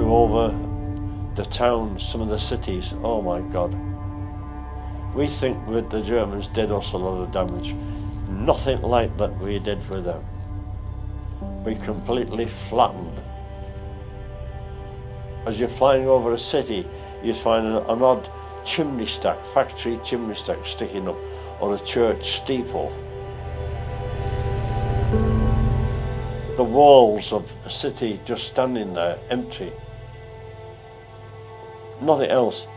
flew over the towns, some of the cities. Oh my God. We think that the Germans did us a lot of damage. Nothing like that we did with them. We completely flattened. As you're flying over a city, you find an odd chimney stack, factory chimney stack sticking up, or a church steeple. The walls of a city just standing there, empty. Nothing else.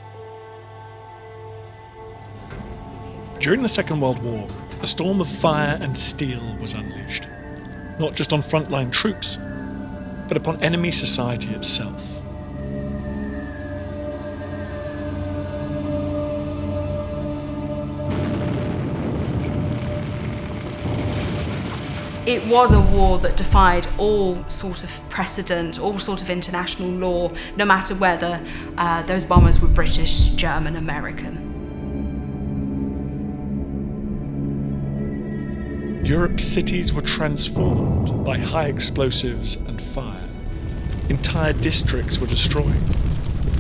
During the Second World War, a storm of fire and steel was unleashed, not just on frontline troops, but upon enemy society itself. It was a war that defied all sort of precedent, all sort of international law, no matter whether those bombers were British, German, American. Europe's cities were transformed by high explosives and fire. Entire districts were destroyed.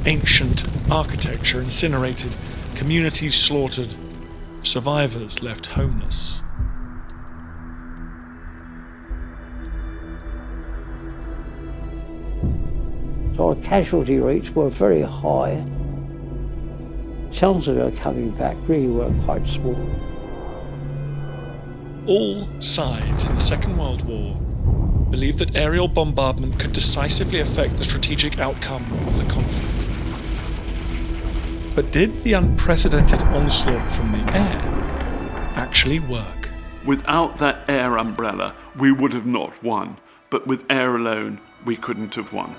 Ancient architecture incinerated, communities slaughtered, survivors left homeless. So our casualty rates were very high. Towns that are coming back really were quite small. All sides in the Second World War believed that aerial bombardment could decisively affect the strategic outcome of the conflict. But did the unprecedented onslaught from the air actually work? Without that air umbrella, we would have not won. But with air alone, we couldn't have won.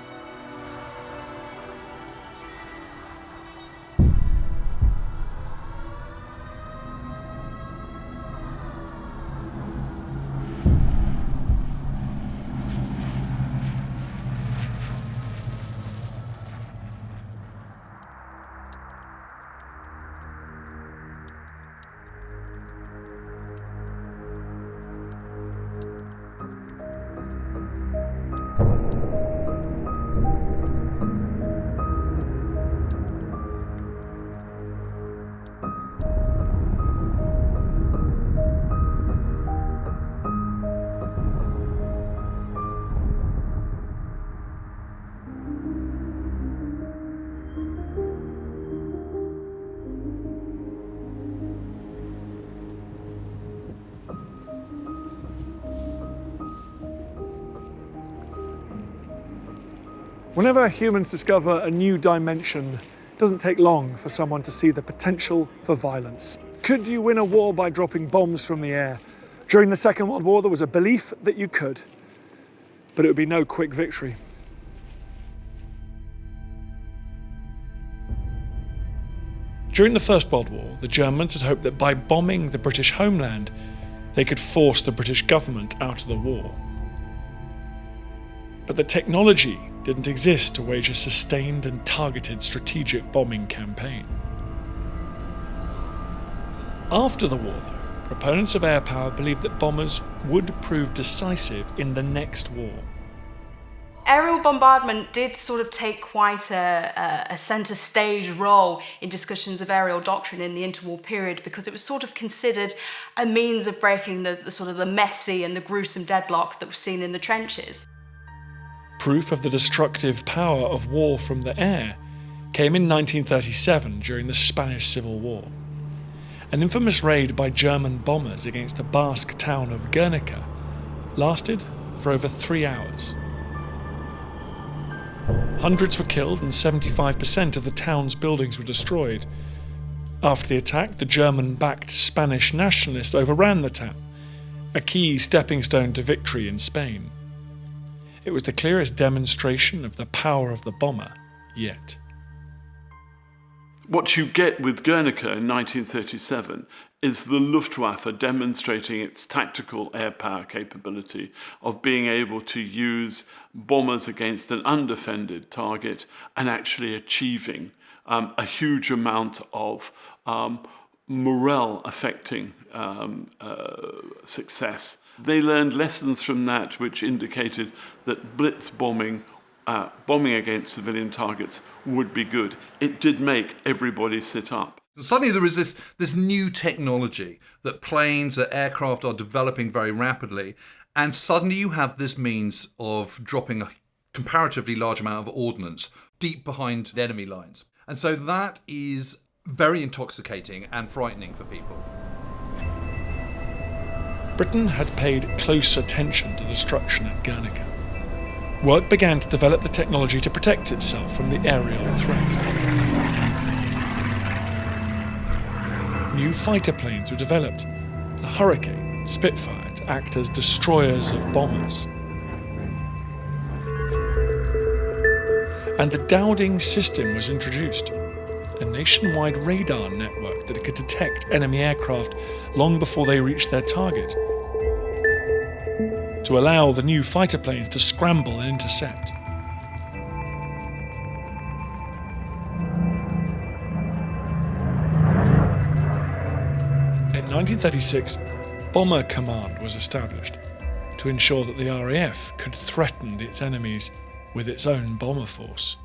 Whenever humans discover a new dimension, it doesn't take long for someone to see the potential for violence. Could you win a war by dropping bombs from the air? During the Second World War, there was a belief that you could, but it would be no quick victory. During the First World War, the Germans had hoped that by bombing the British homeland, they could force the British government out of the war. But the technology didn't exist to wage a sustained and targeted strategic bombing campaign. After the war, though, proponents of air power believed that bombers would prove decisive in the next war. Aerial bombardment did sort of take quite a centre stage role in discussions of aerial doctrine in the interwar period, because it was sort of considered a means of breaking the sort of the messy and the gruesome deadlock that was seen in the trenches. Proof of the destructive power of war from the air came in 1937 during the Spanish Civil War. An infamous raid by German bombers against the Basque town of Guernica lasted for over 3 hours. Hundreds were killed and 75% of the town's buildings were destroyed. After the attack, the German-backed Spanish nationalists overran the town, a key stepping stone to victory in Spain. It was the clearest demonstration of the power of the bomber yet. What you get with Guernica in 1937 is the Luftwaffe demonstrating its tactical air power capability of being able to use bombers against an undefended target and actually achieving a huge amount of morale-affecting success. They learned lessons from that which indicated that blitz bombing bombing against civilian targets would be good. It did make everybody sit up. Suddenly there is this new technology that planes, that aircraft are developing very rapidly, and suddenly you have this means of dropping a comparatively large amount of ordnance deep behind enemy lines. And so that is very intoxicating and frightening for people. Britain had paid close attention to destruction at Guernica. Work began to develop the technology to protect itself from the aerial threat. New fighter planes were developed, the Hurricane, Spitfire, to act as destroyers of bombers. And the Dowding system was introduced, a nationwide radar network that could detect enemy aircraft long before they reached their target, to allow the new fighter planes to scramble and intercept. In 1936, Bomber Command was established to ensure that the RAF could threaten its enemies with its own bomber force.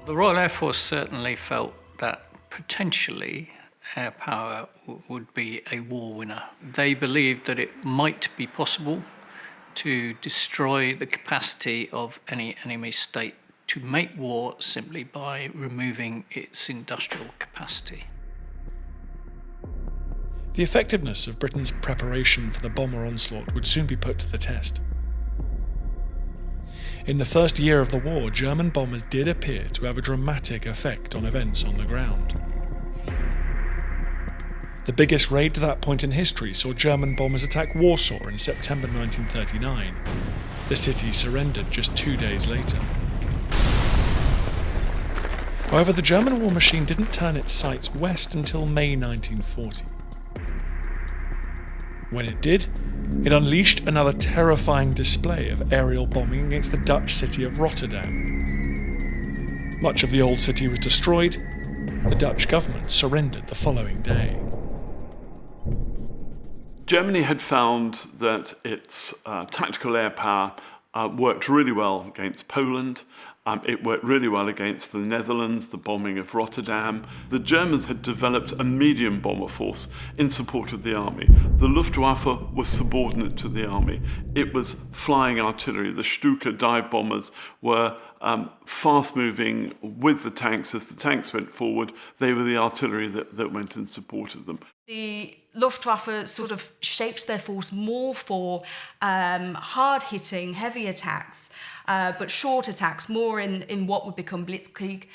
The Royal Air Force certainly felt that potentially air power would be a war winner. They believed that it might be possible to destroy the capacity of any enemy state to make war simply by removing its industrial capacity. The effectiveness of Britain's preparation for the bomber onslaught would soon be put to the test. In the first year of the war, German bombers did appear to have a dramatic effect on events on the ground. The biggest raid to that point in history saw German bombers attack Warsaw in September 1939. The city surrendered just 2 days later. However, the German war machine didn't turn its sights west until May 1940. When it did, it unleashed another terrifying display of aerial bombing against the Dutch city of Rotterdam. Much of the old city was destroyed. The Dutch government surrendered the following day. Germany had found that its tactical air power worked really well against Poland. It worked really well against the Netherlands, the bombing of Rotterdam. The Germans had developed a medium bomber force in support of the army. The Luftwaffe was subordinate to the army. It was flying artillery. The Stuka dive bombers were fast-moving with the tanks. As the tanks went forward, they were the artillery that went and supported them. The Luftwaffe sort of shaped their force more for hard-hitting, heavy attacks, but short attacks, more in what would become Blitzkrieg,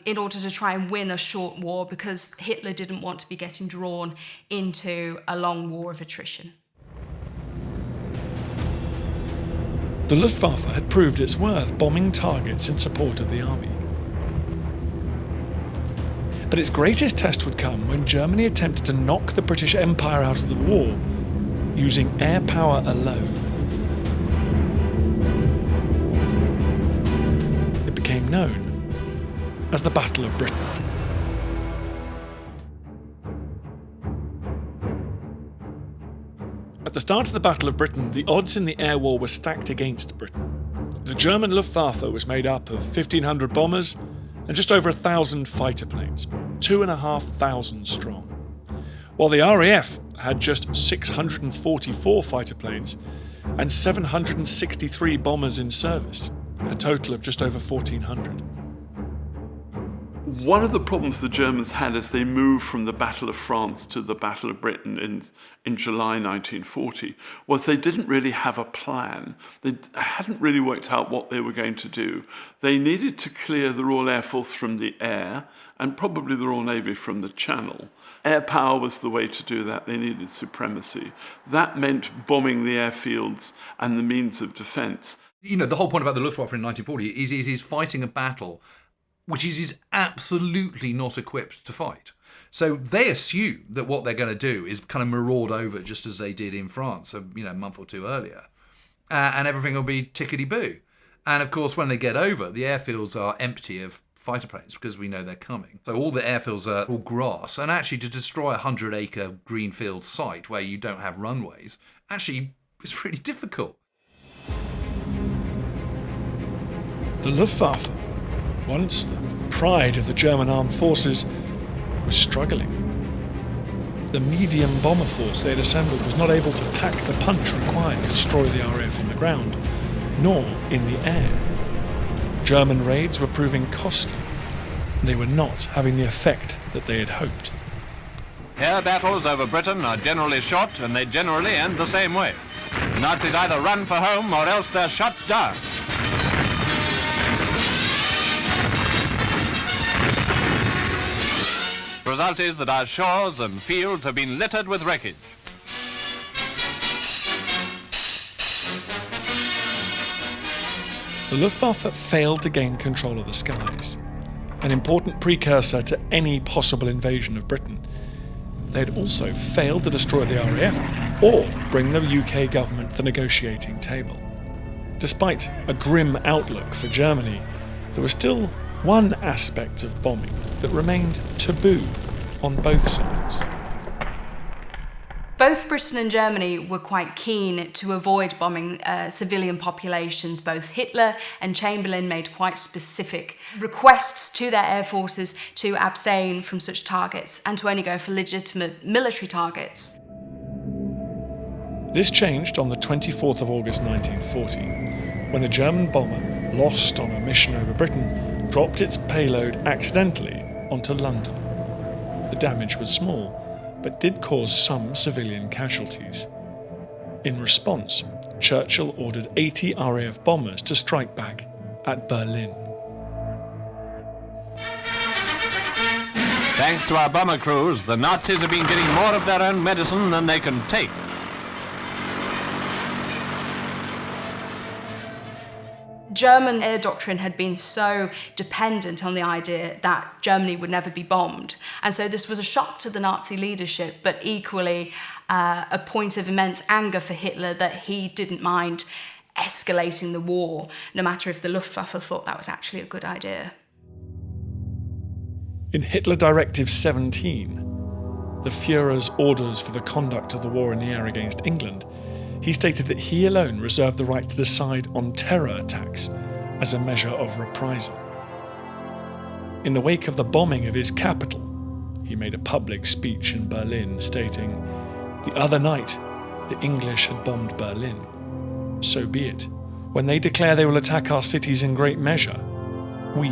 in order to try and win a short war, because Hitler didn't want to be getting drawn into a long war of attrition. The Luftwaffe had proved its worth bombing targets in support of the army. But its greatest test would come when Germany attempted to knock the British Empire out of the war using air power alone. It became known as the Battle of Britain. At the start of the Battle of Britain, the odds in the air war were stacked against Britain. The German Luftwaffe was made up of 1,500 bombers and just over 1,000 fighter planes, 2,500 strong, while the RAF had just 644 fighter planes and 763 bombers in service, a total of just over 1,400. One of the problems the Germans had as they moved from the Battle of France to the Battle of Britain in July 1940 was they didn't really have a plan. They hadn't really worked out what they were going to do. They needed to clear the Royal Air Force from the air and probably the Royal Navy from the Channel. Air power was the way to do that. They needed supremacy. That meant bombing the airfields and the means of defence. You know, the whole point about the Luftwaffe in 1940 is it is fighting a battle which is absolutely not equipped to fight. So they assume that what they're going to do is kind of maraud over just as they did in France, a month or two earlier, and everything will be tickety-boo. And of course, when they get over, the airfields are empty of fighter planes because we know they're coming. So all the airfields are all grass. And actually, to destroy a 100-acre greenfield site where you don't have runways, actually, it's really difficult. The Luftwaffe, once the pride of the German armed forces, was struggling. The medium bomber force they had assembled was not able to pack the punch required to destroy the RAF on the ground, nor in the air. German raids were proving costly, and they were not having the effect that they had hoped. Air battles over Britain are generally short, and they generally end the same way. The Nazis either run for home or else they're shut down. The result is that our shores and fields have been littered with wreckage. The Luftwaffe failed to gain control of the skies, an important precursor to any possible invasion of Britain. They had also failed to destroy the RAF or bring the UK government to the negotiating table. Despite a grim outlook for Germany, there was still one aspect of bombing that remained taboo on both sides. Both Britain and Germany were quite keen to avoid bombing civilian populations. Both Hitler and Chamberlain made quite specific requests to their air forces to abstain from such targets and to only go for legitimate military targets. This changed on the 24th of August 1940, when a German bomber, lost on a mission over Britain, dropped its payload accidentally onto London. The damage was small, but did cause some civilian casualties. In response, Churchill ordered 80 RAF bombers to strike back at Berlin. Thanks to our bomber crews, the Nazis have been getting more of their own medicine than they can take. German air doctrine had been so dependent on the idea that Germany would never be bombed. And so this was a shock to the Nazi leadership, but equally a point of immense anger for Hitler that he didn't mind escalating the war, no matter if the Luftwaffe thought that was actually a good idea. In Hitler Directive 17, the Führer's orders for the conduct of the war in the air against England, he stated that he alone reserved the right to decide on terror attacks as a measure of reprisal. In the wake of the bombing of his capital, he made a public speech in Berlin stating, "The other night, the English had bombed Berlin. So be it. When they declare they will attack our cities in great measure, we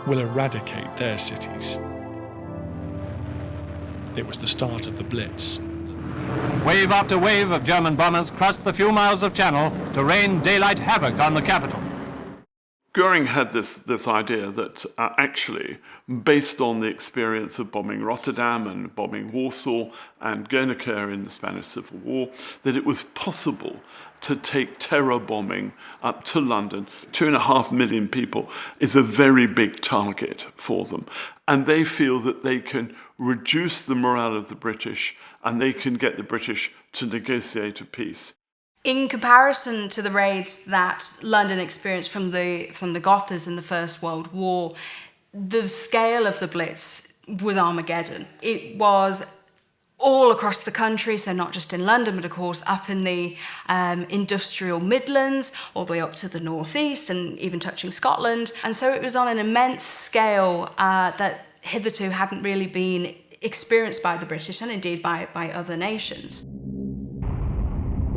will eradicate their cities." It was the start of the Blitz. Wave after wave of German bombers crossed the few miles of channel to rain daylight havoc on the capital. Goering had this idea that actually, based on the experience of bombing Rotterdam and bombing Warsaw and Guernica in the Spanish Civil War, that it was possible to take terror bombing up to London. 2.5 million people is a very big target for them. And they feel that they can reduce the morale of the British and they can get the British to negotiate a peace. In comparison to the raids that London experienced from the Gothas in the First World War, the scale of the Blitz was Armageddon. It was all across the country, so not just in London, but of course up in the industrial Midlands, all the way up to the northeast and even touching Scotland. And so it was on an immense scale that hitherto hadn't really been experienced by the British and indeed by other nations.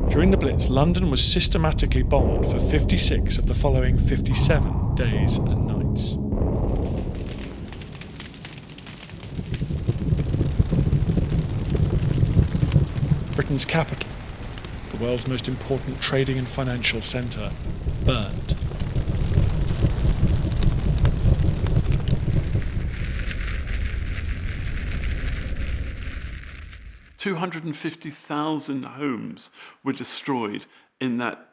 During the Blitz, London was systematically bombed for 56 of the following 57 days and nights. Britain's capital, the world's most important trading and financial centre, burned. $250,000 homes were destroyed in that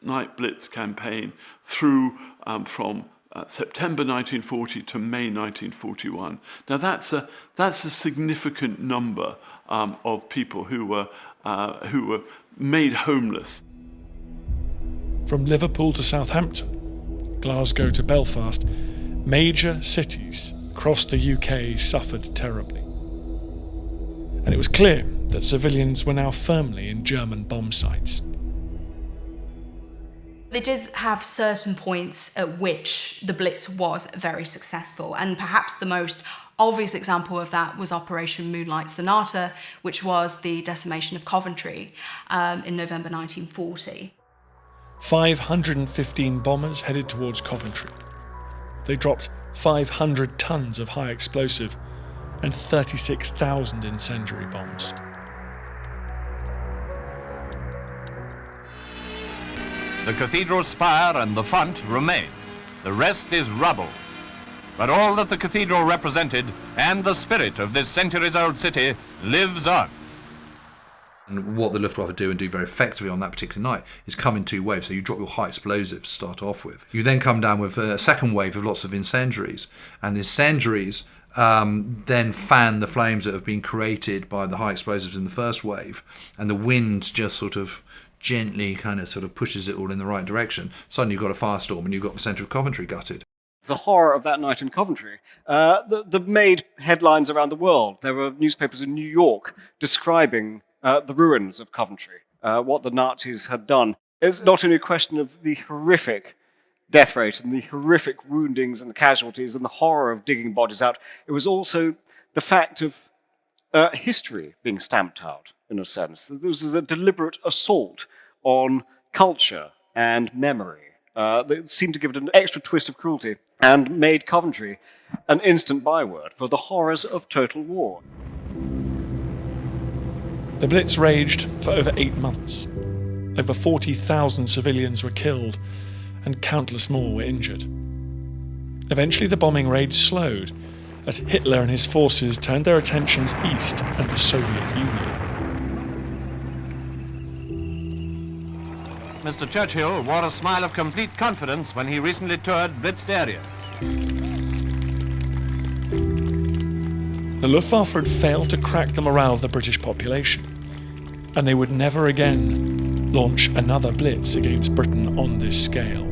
night blitz campaign through from September 1940 to May 1941. Now that's a significant number of people who were made homeless. From Liverpool to Southampton, Glasgow to Belfast, major cities across the UK suffered terribly. And it was clear that civilians were now firmly in German bomb sites. They did have certain points at which the Blitz was very successful, and perhaps the most obvious example of that was Operation Moonlight Sonata, which was the decimation of Coventry in November 1940. 515 bombers headed towards Coventry. They dropped 500 tons of high explosive and 36,000 incendiary bombs. The cathedral spire and the font remain. The rest is rubble. But all that the cathedral represented and the spirit of this centuries-old city lives on. And what the Luftwaffe do and do very effectively on that particular night is come in two waves. So you drop your high explosives to start off with. You then come down with a second wave of lots of incendiaries. And the incendiaries then fan the flames that have been created by the high explosives in the first wave. And the wind just sort of gently sort of pushes it all in the right direction. Suddenly you've got a firestorm and you've got the centre of Coventry gutted. The horror of that night in Coventry that made headlines around the world. There were newspapers in New York describing the ruins of Coventry, what the Nazis had done. It's not only a question of the horrific death rate and the horrific woundings and the casualties and the horror of digging bodies out, it was also the fact of history being stamped out, in a sense. There was a deliberate assault on culture and memory that seemed to give it an extra twist of cruelty and made Coventry an instant byword for the horrors of total war. The Blitz raged for over 8 months. Over 40,000 civilians were killed and countless more were injured. Eventually the bombing rage slowed as Hitler and his forces turned their attentions east and the Soviet Union. Mr. Churchill wore a smile of complete confidence when he recently toured blitzed area. The Luftwaffe had failed to crack the morale of the British population, and they would never again launch another blitz against Britain on this scale.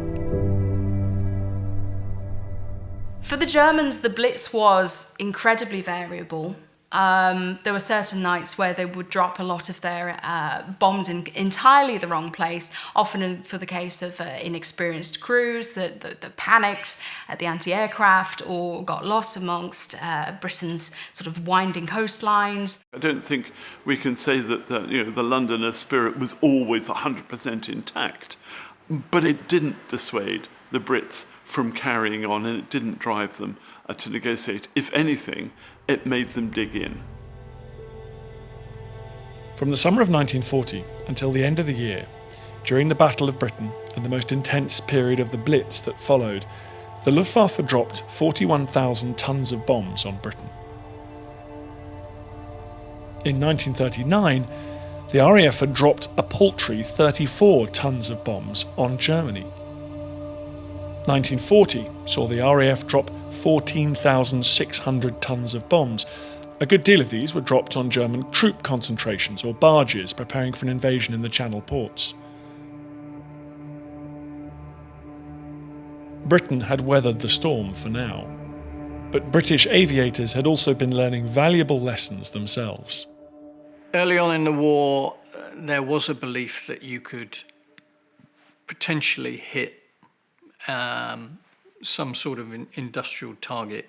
For the Germans, the Blitz was incredibly variable. There were certain nights where they would drop a lot of their bombs in entirely the wrong place, often for the case of inexperienced crews that panicked at the anti-aircraft or got lost amongst Britain's sort of winding coastlines. I don't think we can say that the Londoner spirit was always 100% intact, but it didn't dissuade the Brits from carrying on, and it didn't drive them to negotiate. If anything, it made them dig in. From the summer of 1940 until the end of the year, during the Battle of Britain and the most intense period of the Blitz that followed, the Luftwaffe dropped 41,000 tons of bombs on Britain. In 1939, the RAF had dropped a paltry 34 tons of bombs on Germany. 1940 saw the RAF drop 14,600 tons of bombs. A good deal of these were dropped on German troop concentrations or barges preparing for an invasion in the Channel ports. Britain had weathered the storm for now, but British aviators had also been learning valuable lessons themselves. Early on in the war, there was a belief that you could potentially hit some sort of industrial target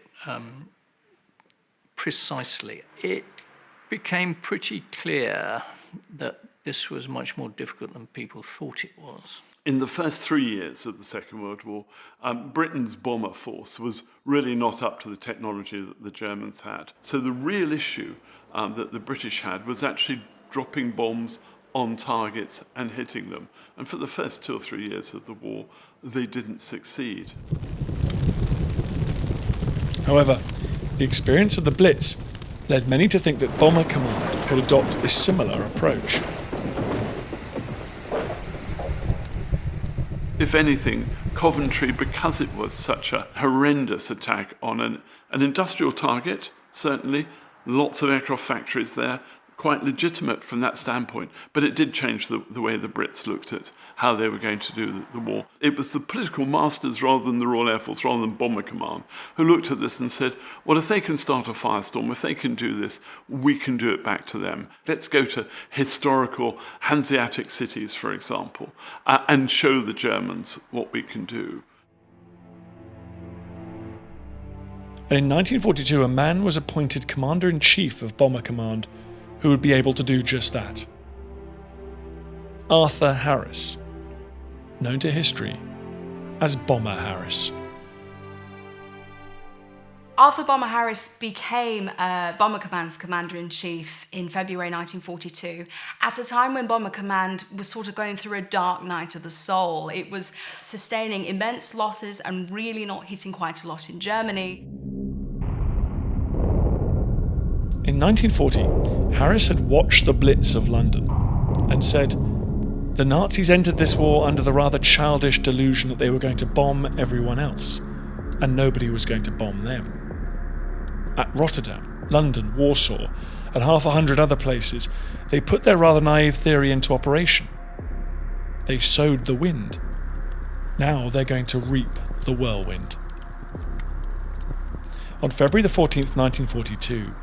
precisely. It became pretty clear that this was much more difficult than people thought it was. In the first 3 years of the Second World War, Britain's bomber force was really not up to the technology that the Germans had. So the real issue that the British had was actually dropping bombs on targets and hitting them. And for the first 2 or 3 years of the war, they didn't succeed. However, the experience of the Blitz led many to think that Bomber Command could adopt a similar approach. If anything, Coventry, because it was such a horrendous attack on an industrial target, certainly, lots of aircraft factories there, quite legitimate from that standpoint, but it did change the way the Brits looked at how they were going to do the war. It was the political masters rather than the Royal Air Force, rather than Bomber Command, who looked at this and said, well, if they can start a firestorm, if they can do this, we can do it back to them. Let's go to historical Hanseatic cities, for example, and show the Germans what we can do. And in 1942, a man was appointed Commander-in-Chief of Bomber Command who would be able to do just that. Arthur Harris, known to history as Bomber Harris. Arthur Bomber Harris became Bomber Command's Commander-in-Chief in February 1942, at a time when Bomber Command was sort of going through a dark night of the soul. It was sustaining immense losses and really not hitting quite a lot in Germany. In 1940, Harris had watched the Blitz of London and said, the Nazis entered this war under the rather childish delusion that they were going to bomb everyone else, and nobody was going to bomb them. At Rotterdam, London, Warsaw, and half 100 other places, they put their rather naive theory into operation. They sowed the wind. Now they're going to reap the whirlwind. On February the 14th, 1942,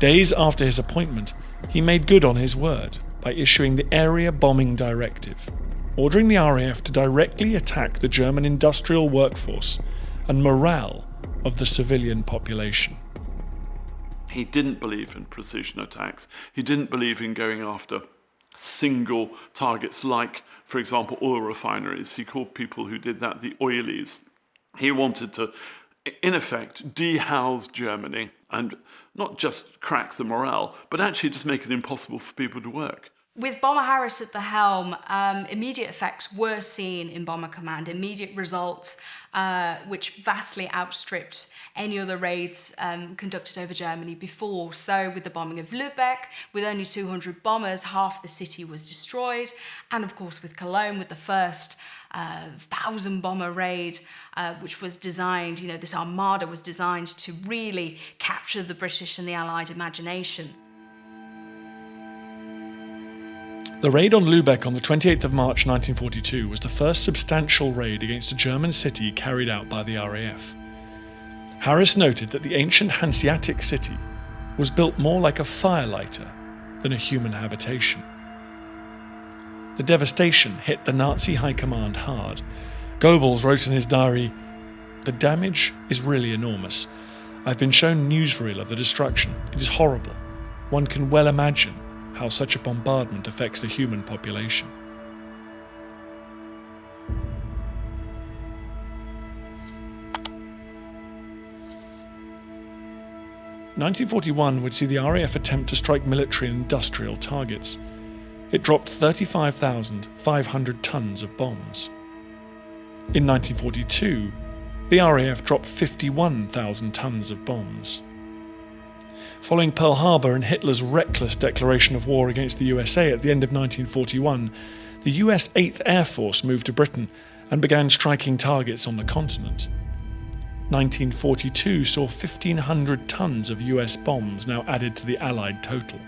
days after his appointment, he made good on his word by issuing the Area Bombing Directive, ordering the RAF to directly attack the German industrial workforce and morale of the civilian population. He didn't believe in precision attacks. He didn't believe in going after single targets like, for example, oil refineries. He called people who did that the oilies. He wanted to, in effect, dehouse Germany and not just crack the morale, but actually just make it impossible for people to work. With Bomber Harris at the helm, immediate effects were seen in Bomber Command, immediate results which vastly outstripped any other raids conducted over Germany before. So with the bombing of Lübeck, with only 200 bombers, half the city was destroyed. And of course with Cologne, with the first 1,000 bomber raid, which was designed, this armada was designed to really capture the British and the Allied imagination. The raid on Lübeck on the 28th of March 1942 was the first substantial raid against a German city carried out by the RAF. Harris noted that the ancient Hanseatic city was built more like a firelighter than a human habitation. The devastation hit the Nazi high command hard. Goebbels wrote in his diary, "The damage is really enormous. I've been shown newsreel of the destruction. It is horrible. One can well imagine how such a bombardment affects the human population." (1941) would see the RAF attempt to strike military and industrial targets. It dropped 35,500 tons of bombs. In 1942, the RAF dropped 51,000 tons of bombs. Following Pearl Harbor and Hitler's reckless declaration of war against the USA at the end of 1941, the US 8th Air Force moved to Britain and began striking targets on the continent. 1942 saw 1,500 tons of US bombs now added to the Allied total.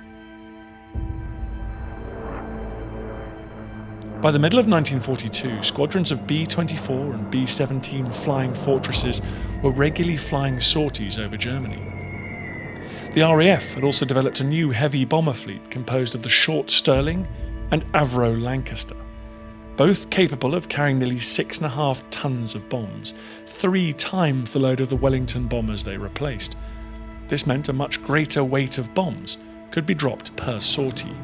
By the middle of 1942, squadrons of B-24 and B-17 flying fortresses were regularly flying sorties over Germany. The RAF had also developed a new heavy bomber fleet composed of the Short Stirling and Avro Lancaster, both capable of carrying nearly 6.5 tons of bombs, 3 times the load of the Wellington bombers they replaced. This meant a much greater weight of bombs could be dropped per sortie.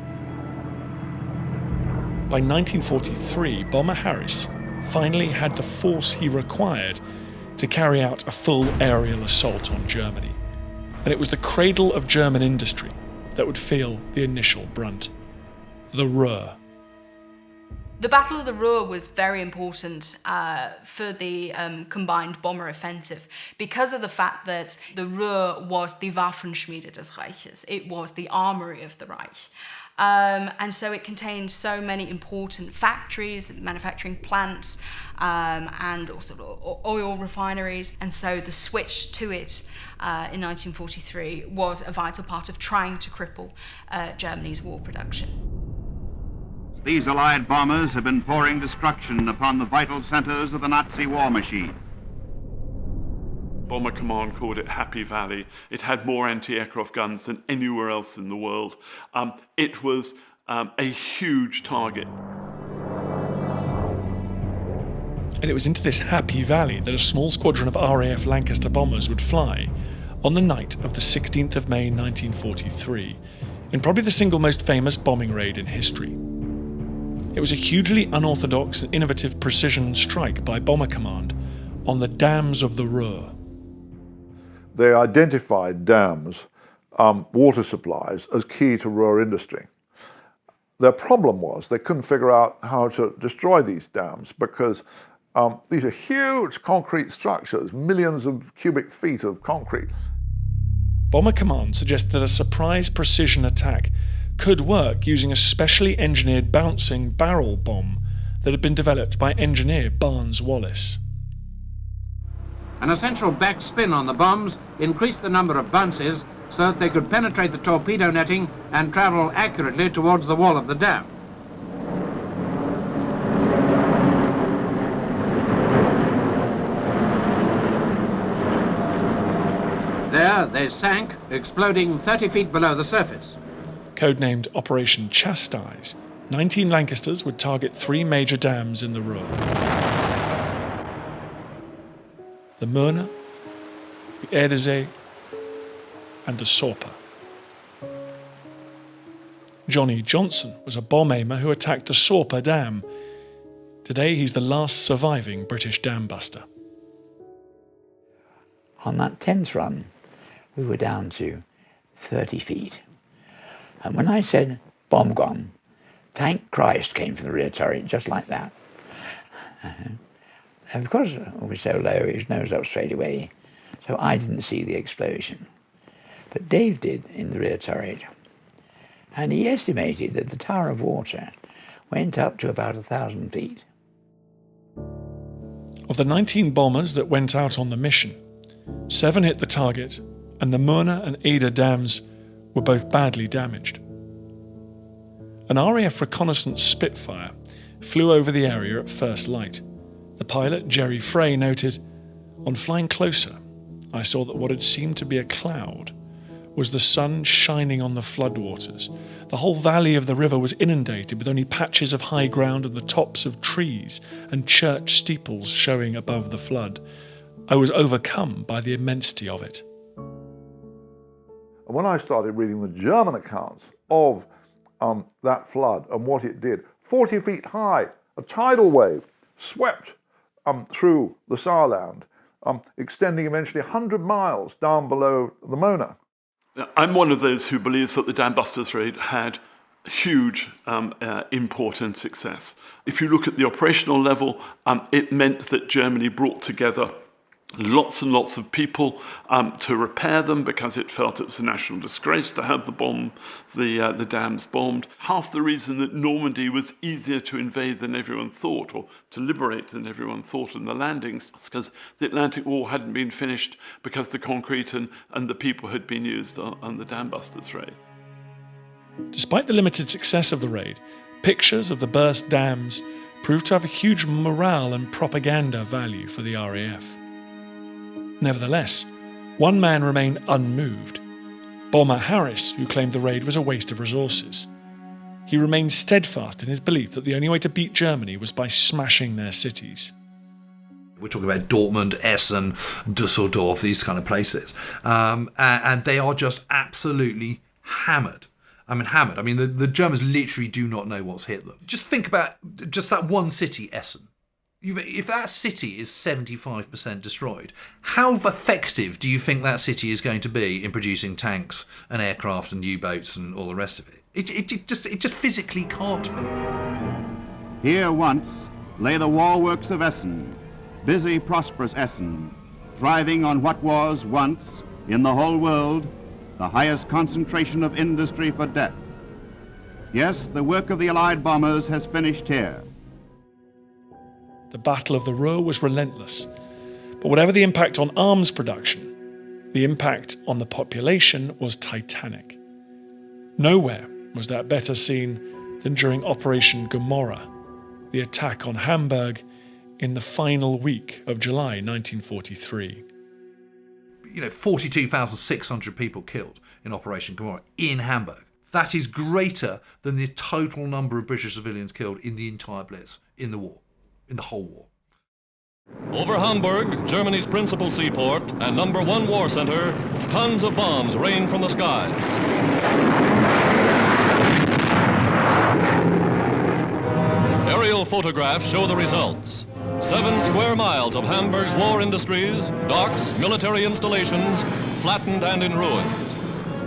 By 1943, Bomber Harris finally had the force he required to carry out a full aerial assault on Germany. And it was the cradle of German industry that would feel the initial brunt. The Ruhr. The Battle of the Ruhr was very important for the combined bomber offensive because of the fact that the Ruhr was the Waffenschmiede des Reiches. It was the armory of the Reich. And so it contained so many important factories, manufacturing plants, and also oil refineries. And so the switch to it in 1943 was a vital part of trying to cripple Germany's war production. These Allied bombers have been pouring destruction upon the vital centers of the Nazi war machine. Bomber Command called it Happy Valley. It had more anti-aircraft guns than anywhere else in the world. It was a huge target. And it was into this Happy Valley that a small squadron of RAF Lancaster bombers would fly on the night of the 16th of May 1943, in probably the single most famous bombing raid in history. It was a hugely unorthodox and innovative precision strike by Bomber Command on the dams of the Ruhr. They identified dams, water supplies, as key to Ruhr industry. Their problem was they couldn't figure out how to destroy these dams because these are huge concrete structures, millions of cubic feet of concrete. Bomber Command suggested that a surprise precision attack could work using a specially engineered bouncing barrel bomb that had been developed by engineer Barnes Wallis. An essential backspin on the bombs increased the number of bounces so that they could penetrate the torpedo netting and travel accurately towards the wall of the dam. There they sank, exploding 30 feet below the surface. Codenamed Operation Chastise, 19 Lancasters would target 3 major dams in the Ruhr: the Möhne, the Erdesee, and the Sorpe. Johnny Johnson was a bomb aimer who attacked the Sorpe Dam. Today he's the last surviving British dam buster. On that 10th run, we were down to 30 feet. And when I said, bomb gone, thank Christ came from the rear turret, just like that. And because it was so low, his nose up straight away, so I didn't see the explosion. But Dave did in the rear turret. And he estimated that the Tower of Water went up to about 1,000 feet. Of the 19 bombers that went out on the mission, 7 hit the target, and the Möhne and Eder dams were both badly damaged. An RAF reconnaissance Spitfire flew over the area at first light. The pilot, Jerry Frey, noted, "On flying closer, I saw that what had seemed to be a cloud was the sun shining on the floodwaters. The whole valley of the river was inundated with only patches of high ground and the tops of trees and church steeples showing above the flood. I was overcome by the immensity of it." And when I started reading the German accounts of that flood and what it did, 40 feet high, a tidal wave swept through the Saarland, extending eventually 100 miles down below the Möhne. I'm one of those who believes that the Dam Busters raid had huge import and success. If you look at the operational level, it meant that Germany brought together lots and lots of people to repair them because it felt it was a national disgrace to have the dams bombed. Half the reason that Normandy was easier to invade than everyone thought, or to liberate than everyone thought in the landings, was because the Atlantic War hadn't been finished because the concrete and the people had been used on the Dam Busters raid. Despite the limited success of the raid, pictures of the burst dams proved to have a huge morale and propaganda value for the RAF. Nevertheless, one man remained unmoved: Bomber Harris, who claimed the raid was a waste of resources. He remained steadfast in his belief that the only way to beat Germany was by smashing their cities. We're talking about Dortmund, Essen, Dusseldorf, these kind of places. And they are just absolutely hammered. I mean, the Germans literally do not know what's hit them. Just think about just that one city, Essen. If that city is 75% destroyed, how effective do you think that city is going to be in producing tanks and aircraft and U-boats and all the rest of it? It just physically can't be. Here once lay the wallworks of Essen, busy, prosperous Essen, thriving on what was once, in the whole world, the highest concentration of industry for death. Yes, the work of the Allied bombers has finished here. The Battle of the Ruhr was relentless. But whatever the impact on arms production, the impact on the population was titanic. Nowhere was that better seen than during Operation Gomorrah, the attack on Hamburg in the final week of July 1943. 42,600 people killed in Operation Gomorrah in Hamburg. That is greater than the total number of British civilians killed in the entire Blitz, in the war, in the whole war. Over Hamburg, Germany's principal seaport and #1 war center, tons of bombs rain from the skies. Aerial photographs show the results. 7 square miles of Hamburg's war industries, docks, military installations, flattened and in ruins.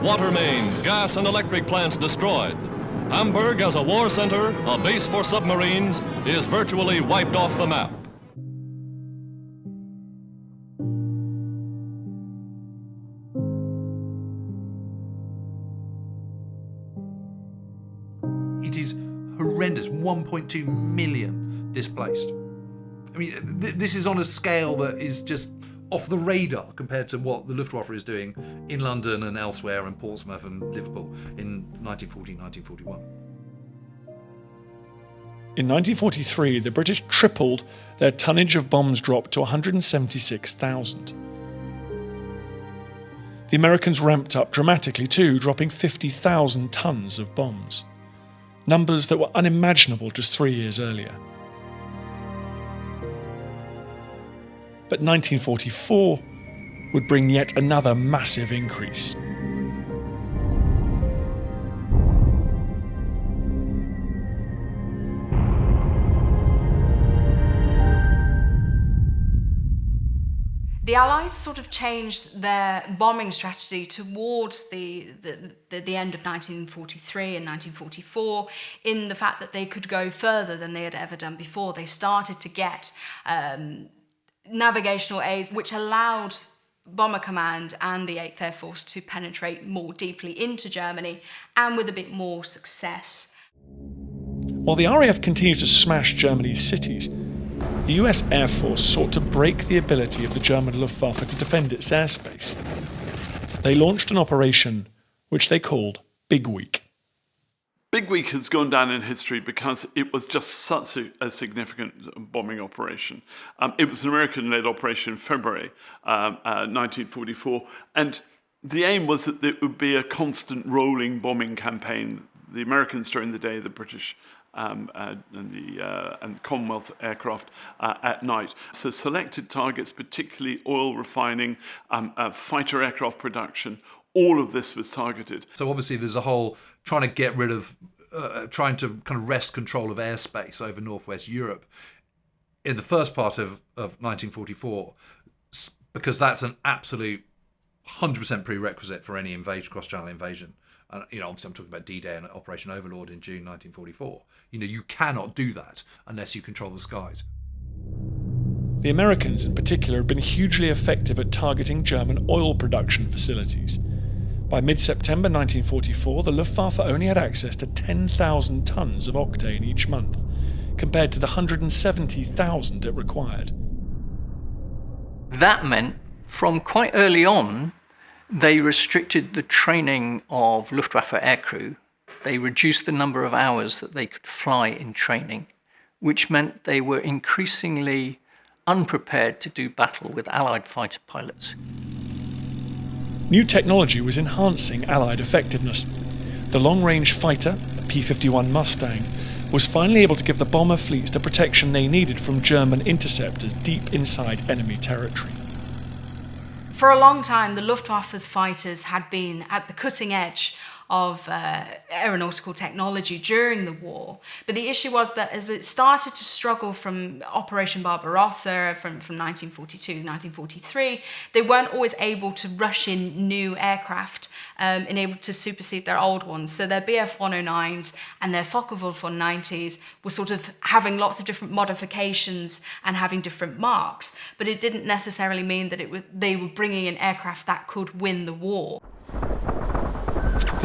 Water mains, gas and electric plants destroyed. Hamburg as a war center, a base for submarines, is virtually wiped off the map. It is horrendous. 1.2 million displaced. I mean, this is on a scale that is just off the radar compared to what the Luftwaffe is doing in London and elsewhere, and Portsmouth and Liverpool in 1940, 1941. In 1943, the British tripled their tonnage of bombs dropped to 176,000. The Americans ramped up dramatically too, dropping 50,000 tons of bombs. Numbers that were unimaginable just 3 years earlier. But 1944 would bring yet another massive increase. The Allies sort of changed their bombing strategy towards the end of 1943 and 1944 in the fact that they could go further than they had ever done before. They started to get navigational aids which allowed Bomber Command and the 8th Air Force to penetrate more deeply into Germany, and with a bit more success. While the RAF continued to smash Germany's cities, the US Air Force sought to break the ability of the German Luftwaffe to defend its airspace. They launched an operation which they called Big Week. Big Week has gone down in history because it was just such a significant bombing operation. It was an American-led operation in February 1944, and the aim was that it would be a constant rolling bombing campaign. The Americans during the day, the British and the Commonwealth aircraft at night. So selected targets, particularly oil refining, fighter aircraft production, all of this was targeted. So obviously there's a whole trying to get rid of, trying to kind of wrest control of airspace over Northwest Europe in the first part of 1944, because that's an absolute 100% prerequisite for any cross-channel invasion. And, obviously I'm talking about D-Day and Operation Overlord in June 1944. You cannot do that unless you control the skies. The Americans in particular had been hugely effective at targeting German oil production facilities. By mid-September 1944, the Luftwaffe only had access to 10,000 tons of octane each month, compared to the 170,000 it required. That meant, from quite early on, they restricted the training of Luftwaffe aircrew. They reduced the number of hours that they could fly in training, which meant they were increasingly unprepared to do battle with Allied fighter pilots. New technology was enhancing Allied effectiveness. The long-range fighter, the P-51 Mustang, was finally able to give the bomber fleets the protection they needed from German interceptors deep inside enemy territory. For a long time, the Luftwaffe's fighters had been at the cutting edge of aeronautical technology during the war. But the issue was that as it started to struggle from Operation Barbarossa from 1942 to 1943, they weren't always able to rush in new aircraft and able to supersede their old ones. So their Bf-109s and their Focke-Wulf 190s were sort of having lots of different modifications and having different marks. But it didn't necessarily mean that they were bringing in aircraft that could win the war.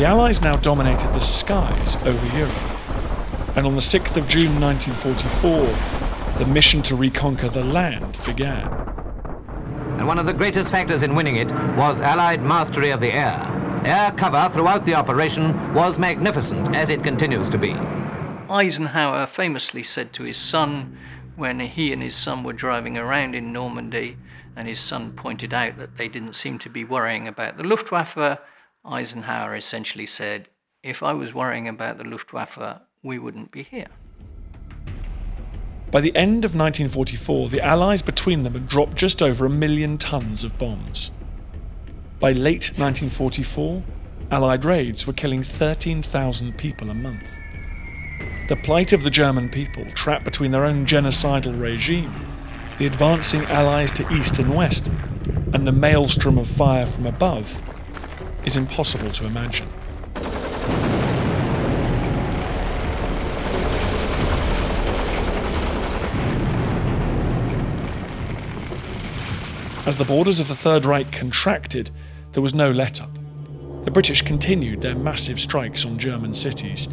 The Allies now dominated the skies over Europe, and on the 6th of June 1944, the mission to reconquer the land began. And one of the greatest factors in winning it was Allied mastery of the air. Air cover throughout the operation was magnificent, as it continues to be. Eisenhower famously said to his son, when he and his son were driving around in Normandy, and his son pointed out that they didn't seem to be worrying about the Luftwaffe, Eisenhower essentially said, if I was worrying about the Luftwaffe, we wouldn't be here. By the end of 1944, the Allies between them had dropped just over 1 million tons of bombs. By late 1944, Allied raids were killing 13,000 people a month. The plight of the German people, trapped between their own genocidal regime, the advancing Allies to east and west, and the maelstrom of fire from above, is impossible to imagine. As the borders of the Third Reich contracted, there was no let-up. The British continued their massive strikes on German cities.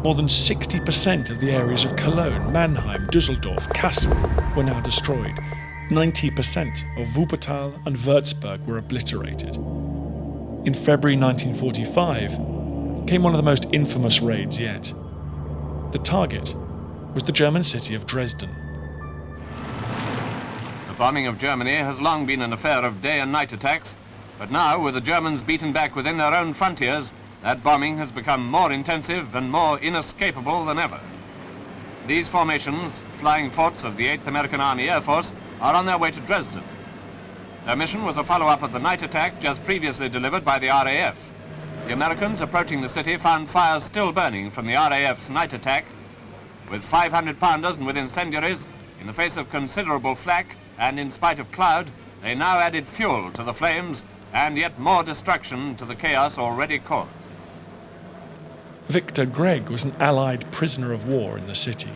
More than 60% of the areas of Cologne, Mannheim, Düsseldorf, Kassel were now destroyed. 90% of Wuppertal and Würzburg were obliterated. In February 1945 came one of the most infamous raids yet. The target was the German city of Dresden. The bombing of Germany has long been an affair of day and night attacks, but now, with the Germans beaten back within their own frontiers, that bombing has become more intensive and more inescapable than ever. These formations, flying forts of the 8th American Army Air Force, are on their way to Dresden. Their mission was a follow-up of the night attack just previously delivered by the RAF. The Americans approaching the city found fires still burning from the RAF's night attack. With 500-pounders and with incendiaries, in the face of considerable flak and in spite of cloud, they now added fuel to the flames and yet more destruction to the chaos already caused. Victor Gregg was an Allied prisoner of war in the city.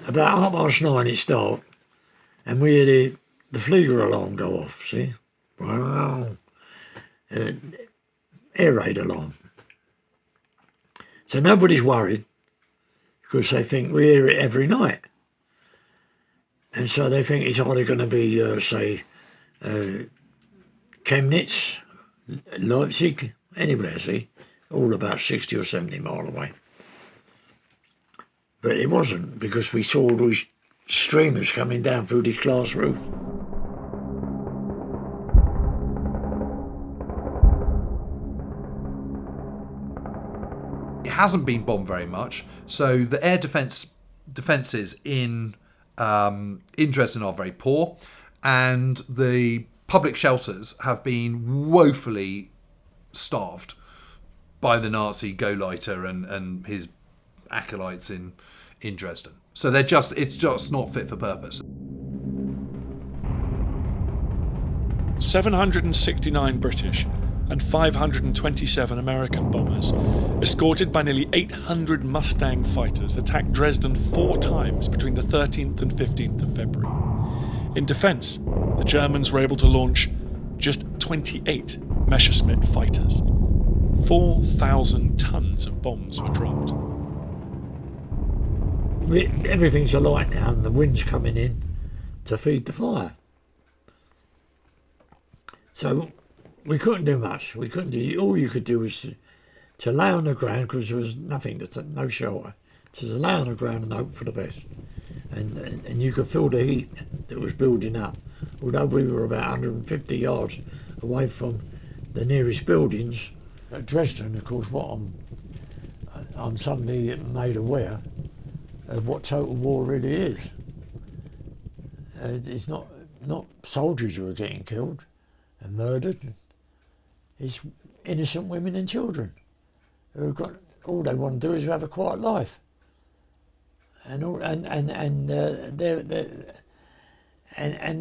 About 9:30 it started, and we had the Flieger alarm go off, see? Air raid alarm. So nobody's worried, because they think we hear it every night. And so they think it's either going to be, Chemnitz, Leipzig, anywhere, see? All about 60 or 70 miles away. But it wasn't, because we saw these streamers coming down through this glass roof. It hasn't been bombed very much, so the air defences in Dresden are very poor, and the public shelters have been woefully starved by the Nazi Gauleiter and his acolytes in Dresden. So it's just not fit for purpose. 769 British and 527 American bombers, escorted by nearly 800 Mustang fighters, attacked Dresden 4 times between the 13th and 15th of February. In defence, the Germans were able to launch just 28 Messerschmitt fighters. 4,000 tons of bombs were dropped. Everything's alight now, and the wind's coming in to feed the fire. So we couldn't do much. We couldn't do. All you could do was to lay on the ground, because there was nothing, no shelter. To lay on the ground and hope for the best. And you could feel the heat that was building up. Although we were about 150 yards away from the nearest buildings. At Dresden, of course, what I'm suddenly made aware of what total war really is. It's not soldiers who are getting killed and murdered. It's innocent women and children who've got all they want to do is have a quiet life. And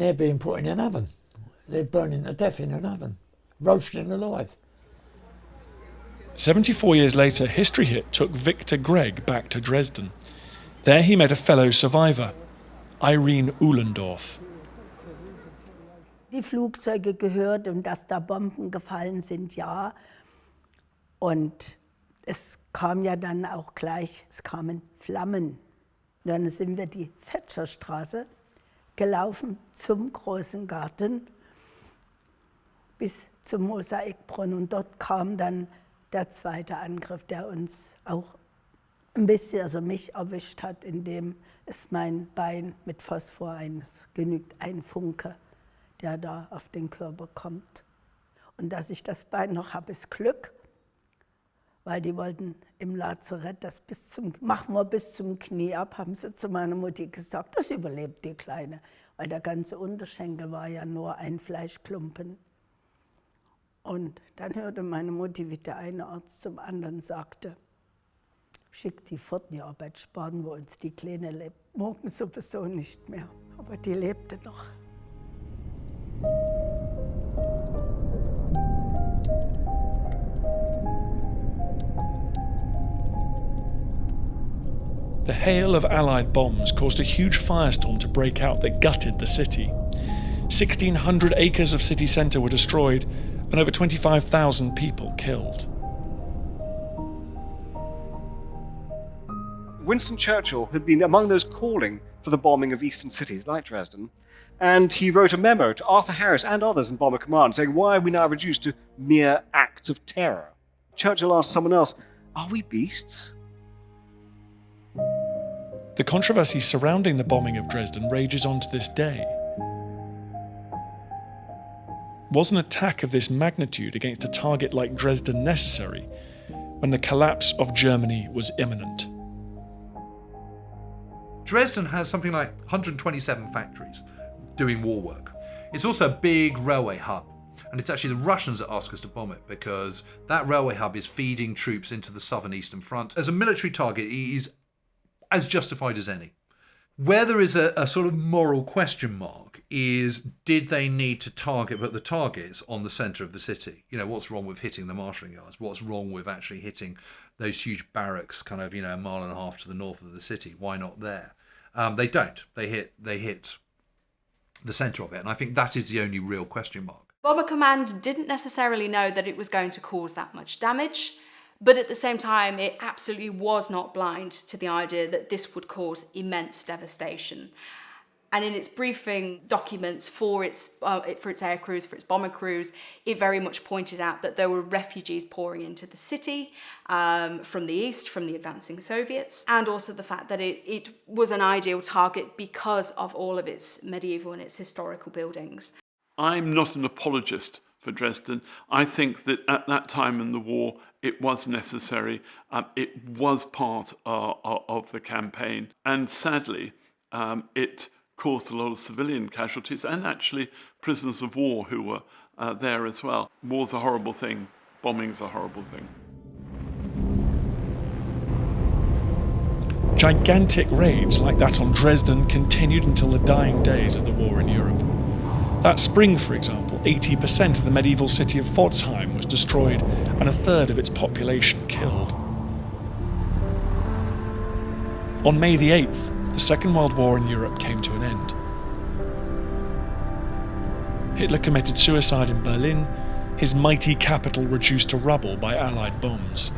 they're being put in an oven. They're burning to death in an oven, roasting alive. 74 years later, history hit took Victor Gregg back to Dresden. There he met a fellow survivor, Irene Uhlendorff. Die Flugzeuge gehört und dass da Bomben gefallen sind, ja. Und es kam ja dann auch gleich, es kamen Flammen. Dann sind wir die Fetscherstraße gelaufen zum großen Garten bis zum Mosaikbrunnen. Und dort kam dann der zweite Angriff, der uns auch ein bisschen, also mich erwischt hat, indem es mein Bein mit Phosphor genügt ein Funke, der da auf den Körper kommt. Und dass ich das Bein noch habe, ist Glück, weil die wollten im Lazarett das machen wir bis zum Knie ab, haben sie zu meiner Mutti gesagt, das überlebt die Kleine, weil der ganze Unterschenkel war ja nur ein Fleischklumpen. Und dann hörte meine Mutti, wie der eine Arzt zum anderen sagte, schickt die fort, die Arbeit sparen wir uns, die Kleine lebt morgen sowieso nicht mehr, aber die lebte noch. The hail of Allied bombs caused a huge firestorm to break out that gutted the city. 1,600 acres of city centre were destroyed and over 25,000 people killed. Winston Churchill had been among those calling for the bombing of eastern cities like Dresden, and he wrote a memo to Arthur Harris and others in Bomber Command saying, why are we now reduced to mere acts of terror? Churchill asked someone else, are we beasts? The controversy surrounding the bombing of Dresden rages on to this day. Was an attack of this magnitude against a target like Dresden necessary when the collapse of Germany was imminent? Dresden has something like 127 factories doing war work. It's also a big railway hub, and it's actually the Russians that ask us to bomb it because that railway hub is feeding troops into the southern eastern front. As a military target, it is as justified as any. Where there is a sort of moral question mark is, did they need to put the targets on the centre of the city? You know, what's wrong with hitting the marshalling yards? What's wrong with actually hitting those huge barracks kind of, a mile and a half to the north of the city? Why not there? They don't. They hit the centre of it. And I think that is the only real question mark. Bomber Command didn't necessarily know that it was going to cause that much damage. But at the same time, it absolutely was not blind to the idea that this would cause immense devastation. And in its briefing documents for its air crews, for its bomber crews, it very much pointed out that there were refugees pouring into the city from the east, from the advancing Soviets, and also the fact that it was an ideal target because of all of its medieval and its historical buildings. I'm not an apologist for Dresden. I think that at that time in the war, it was necessary. It was part of the campaign. And sadly, it caused a lot of civilian casualties and actually prisoners of war who were there as well. War's a horrible thing. Bombing's a horrible thing. Gigantic raids like that on Dresden continued until the dying days of the war in Europe. That spring, for example, 80% of the medieval city of Pforzheim was destroyed and a third of its population killed. On May the 8th, the Second World War in Europe came to an end. Hitler committed suicide in Berlin, his mighty capital reduced to rubble by Allied bombs.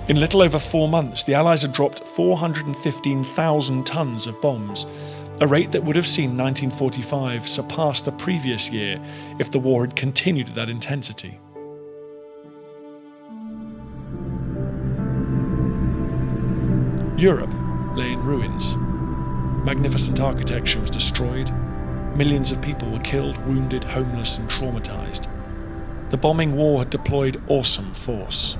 In little over 4 months, the Allies had dropped 415,000 tons of bombs, a rate that would have seen 1945 surpass the previous year if the war had continued at that intensity. Europe lay in ruins. Magnificent architecture was destroyed. Millions of people were killed, wounded, homeless, and traumatized. The bombing war had deployed awesome force.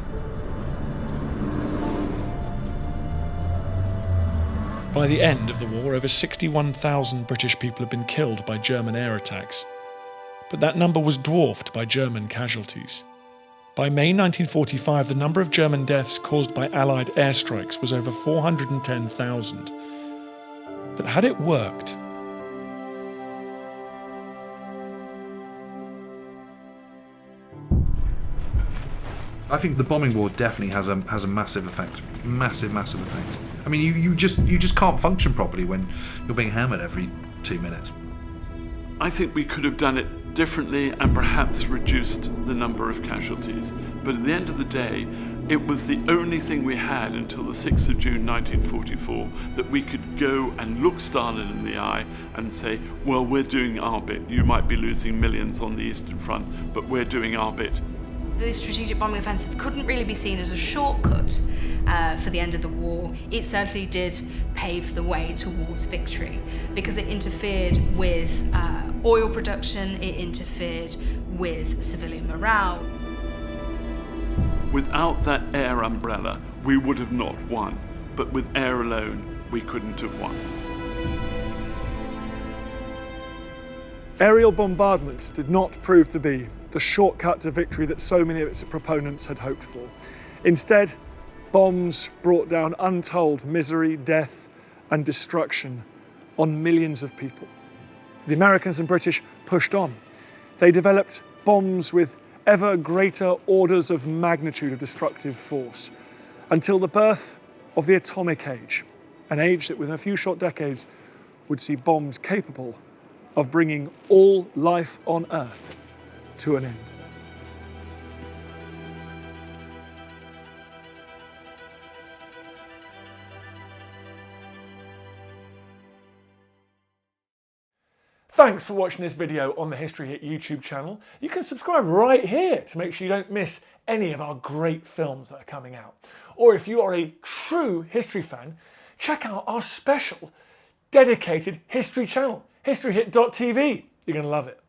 By the end of the war, over 61,000 British people had been killed by German air attacks, but that number was dwarfed by German casualties. By May 1945, the number of German deaths caused by Allied airstrikes was over 410,000. But had it worked? I think the bombing war definitely has a massive effect. Massive effect. I mean, you just can't function properly when you're being hammered every 2 minutes. I think we could have done it differently and perhaps reduced the number of casualties. But at the end of the day, it was the only thing we had until the 6th of June 1944 that we could go and look Stalin in the eye and say, well, we're doing our bit. You might be losing millions on the Eastern Front, but we're doing our bit. The strategic bombing offensive couldn't really be seen as a shortcut for the end of the war. It certainly did pave the way towards victory because it interfered with oil production, it interfered with civilian morale. Without that air umbrella, we would have not won, but with air alone, we couldn't have won. Aerial bombardment did not prove to be the shortcut to victory that so many of its proponents had hoped for. Instead, bombs brought down untold misery, death, and destruction on millions of people. The Americans and British pushed on. They developed bombs with ever greater orders of magnitude of destructive force, until the birth of the atomic age, an age that within a few short decades would see bombs capable of bringing all life on Earth to an end. Thanks for watching this video on the History Hit YouTube channel. You can subscribe right here to make sure you don't miss any of our great films that are coming out. Or if you are a true history fan, check out our special dedicated history channel, historyhit.tv. You're going to love it.